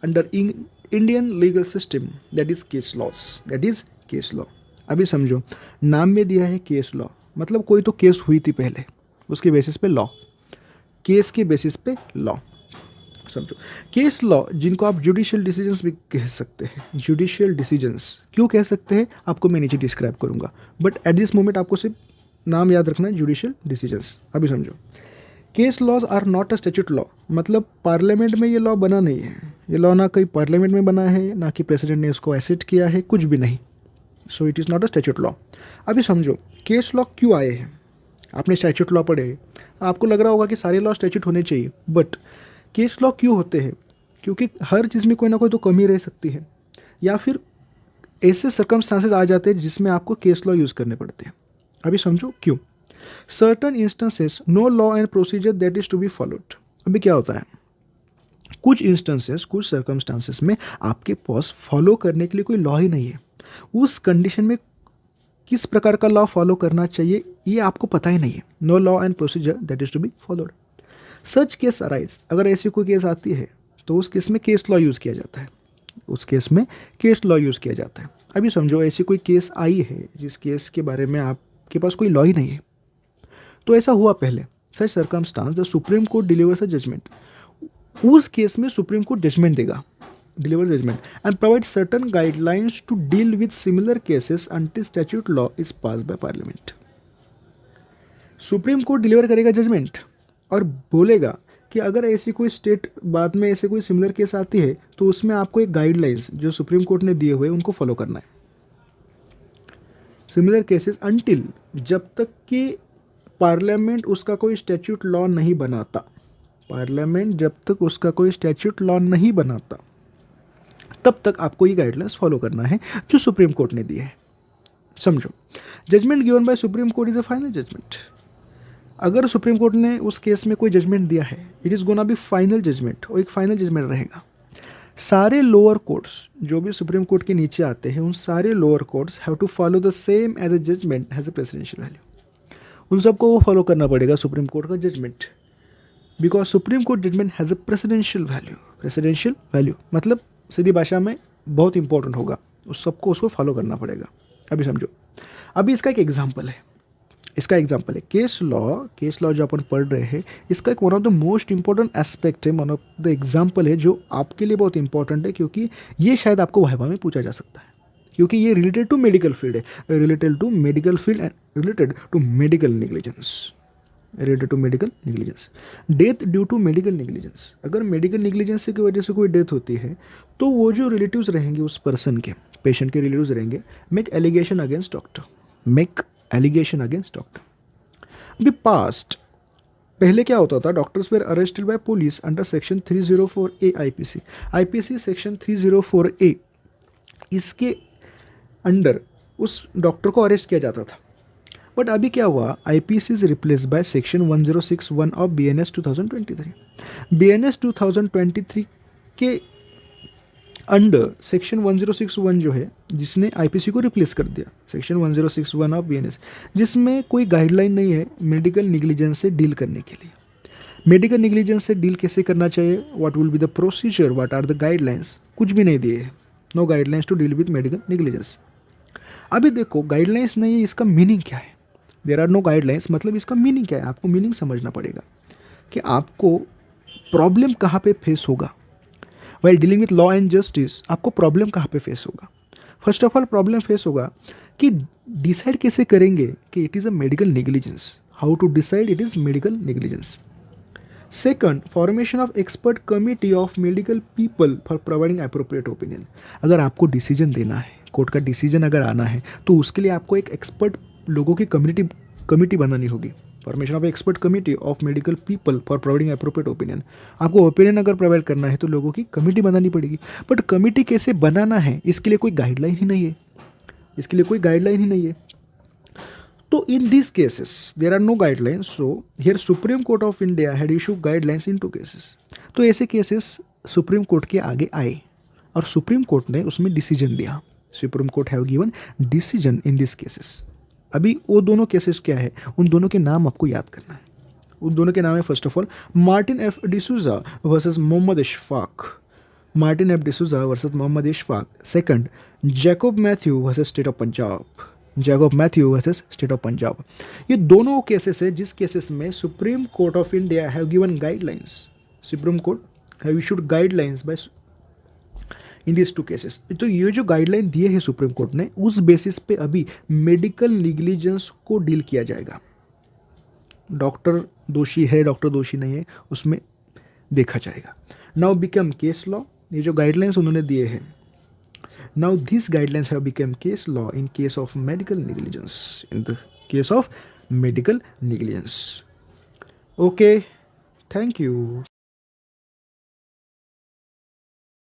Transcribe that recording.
Under Indian legal system, that is case laws, that is case law. अभी समझो, नाम में दिया है केस लॉ, मतलब कोई तो केस हुई थी पहले, उसके बेसिस पे लॉ, केस के बेसिस पे लॉ। समझो, केस लॉ जिनको आप जुडिशियल डिसीजंस भी कह सकते हैं, जुडिशियल डिसीजंस क्यों कह सकते हैं आपको मैं नीचे डिस्क्राइब करूंगा, बट एट दिस मोमेंट आपको सिर्फ नाम याद रखना है, जुडिशियल डिसीजंस। अभी समझो, case laws are not a statute law, मतलब पार्लियामेंट में ये लॉ बना नहीं है, ये लॉ ना कोई पार्लियामेंट में बना है, ना कि प्रेसिडेंट ने इसको एसेट किया है, कुछ भी नहीं। So it is not a statute law. अभी समझो, केस लॉ क्यों आए हैं। आपने स्टैट्यूट लॉ पढ़े, आपको लग रहा होगा कि सारे लॉ स्टैट्यूट होने चाहिए, बट केस लॉ क्यों होते हैं, क्योंकि हर चीज़ में कोई ना कोई तो कमी रह सकती है, या फिर ऐसे सर्कमस्टांसेस आ जाते हैं जिसमें आपको केस लॉ यूज़ करने पड़ते हैं। अभी समझो क्यों। Certain instances no law and procedure that is to be followed. अभी क्या होता है, कुछ इंस्टेंसेस, कुछ सर्कमस्टांसेस में आपके पास फॉलो करने के लिए कोई लॉ ही नहीं है, उस कंडीशन में किस प्रकार का लॉ फॉलो करना चाहिए ये आपको पता ही नहीं है। No law and procedure that is to be followed. Such case arise, अगर ऐसी कोई केस आती है तो उस केस में केस लॉ यूज़ किया जाता है, उस केस में केस लॉ यूज़ किया जाता है। अभी समझो, ऐसी कोई केस आई है जिस केस के बारे में आपके पास कोई लॉ ही नहीं है, तो ऐसा हुआ पहले, such circumstances the supreme court delivers a judgment, उस केस में सुप्रीम कोर्ट जजमेंट देगा, deliver judgment and provide certain guidelines to deal with similar cases until statute law is pass by parliament. Supreme court deliver करेगा judgment और बोलेगा कि अगर ऐसी कोई स्टेट बाद में ऐसे कोई सिमिलर केस आती है तो उसमें आपको एक गाइडलाइंस जो सुप्रीम कोर्ट ने दिए हुए उनको फॉलो करना है। सिमिलर केसेस अंटिल, जब तक कि पार्लियामेंट उसका कोई स्टैट्यूट लॉ नहीं बनाता, पार्लियामेंट जब तक उसका कोई स्टैट्यूट लॉ नहीं बनाता तब तक आपको ये गाइडलाइंस फॉलो करना है जो सुप्रीम कोर्ट ने दिए है। समझो, judgment given by supreme court is a final judgment. अगर सुप्रीम कोर्ट ने उस केस में कोई जजमेंट दिया है, it is gonna be final judgment, और एक फाइनल जजमेंट रहेगा। सारे लोअर कोर्ट्स जो भी सुप्रीम कोर्ट के नीचे आते हैं, उन सारे lower courts have to follow the same as a judgment has a presidential value. उन सबको वो फॉलो करना पड़ेगा सुप्रीम कोर्ट का judgment, because supreme court judgment has a presidential value. प्रेसिडेंशियल वैल्यू मतलब सीधी भाषा में बहुत इंपॉर्टेंट होगा, उस सबको उसको फॉलो करना पड़ेगा। अभी समझो, अभी इसका एक एग्जाम्पल है, इसका एग्जाम्पल है केस लॉ। केस लॉ जो अपन पढ़ रहे हैं, इसका एक one of the most important aspect है, वन ऑफ द एग्जाम्पल है जो आपके लिए बहुत इंपॉर्टेंट है, क्योंकि ये शायद आपको वाइवा में पूछा जा सकता है, क्योंकि ये रिलेटेड टू मेडिकल फील्ड है, related to medical field and related to medical negligence, related to medical negligence. Death due to medical negligence, अगर मेडिकल नेग्लिजेंस की वजह से कोई डेथ होती है तो वो जो रिलेटिव्स रहेंगे उस पर्सन के, पेशेंट के रिलेटिव्स रहेंगे, make allegation against doctor, make allegation against doctor. अभी पास्ट पहले क्या होता था, doctors were arrested by police under section 304A IPC, IPC section 304A, इसके अंडर उस डॉक्टर को अरेस्ट किया जाता था। बट अभी क्या हुआ, IPC is replace by section 1061 of BNS 2023। BNS 2023 के अंडर सेक्शन 1061 जो है, जिसने आईपीसी को रिप्लेस कर दिया, सेक्शन 1061 ऑफ बीएनएस, जिसमें कोई गाइडलाइन नहीं है मेडिकल निग्लिजेंस से डील करने के लिए। मेडिकल निग्लिजेंस से डील कैसे करना चाहिए, what will be the procedure, what are the guidelines, कुछ भी नहीं दिए है। No guidelines to deal with medical negligence. अभी देखो, गाइडलाइंस नहीं है, इसका मीनिंग क्या है। देर आर नो गाइडलाइंस मतलब इसका मीनिंग क्या है, आपको मीनिंग समझना पड़ेगा कि आपको प्रॉब्लम कहाँ पे फेस होगा। While dealing with law and justice आपको प्रॉब्लम कहाँ पे फेस होगा। First of all problem face होगा कि डिसाइड कैसे करेंगे कि it is a medical negligence, how to decide it is medical negligence. Second, formation of expert committee of medical people for providing appropriate opinion. अगर आपको decision देना है, court का डिसीजन अगर आना है, तो उसके लिए आपको एक एक्सपर्ट लोगों की कमिटी बनानी होगी। Formation of expert committee of medical people for providing appropriate opinion. आपको ओपिनियन अगर प्रोवाइड करना है तो लोगों की कमिटी बनानी पड़ेगी, बट कमिटी कैसे बनाना है इसके लिए कोई गाइडलाइन ही नहीं है, इसके लिए कोई गाइडलाइन ही नहीं है। तो in this cases there are no guidelines, so here supreme court of India had issue guidelines in 2 cases. तो ऐसे केसेस सुप्रीम कोर्ट के आगे आए और सुप्रीम कोर्ट ने उसमें डिसीजन दिया। Supreme court have given decision in this cases. अभी वो दोनों केसेस क्या है, उन दोनों के नाम आपको याद करना है। उन दोनों के नाम है, first of all Martin F D'Souza versus Mohammed Ishfaq, Martin F D'Souza versus Mohammed Ishfaq. Second, Jacob Mathew versus state of Punjab. Jacob Mathew versus state of Punjab. ये दोनों केसेस है जिस केसेस में supreme court of India have given guidelines. Supreme court have issued guidelines by in this two cases. तो ये जो guideline दिए हैं सुप्रीम कोर्ट ने, उस बेसिस पे अभी मेडिकल निग्लिजेंस को डील किया जाएगा. डॉक्टर दोषी है, डॉक्टर दोषी नहीं है, उसमें देखा जाएगा. Now become case law. ये जो गाइडलाइंस उन्होंने दिए हैं, now this guidelines have become case law in case of medical negligence. In the case of medical negligence. Okay, thank you.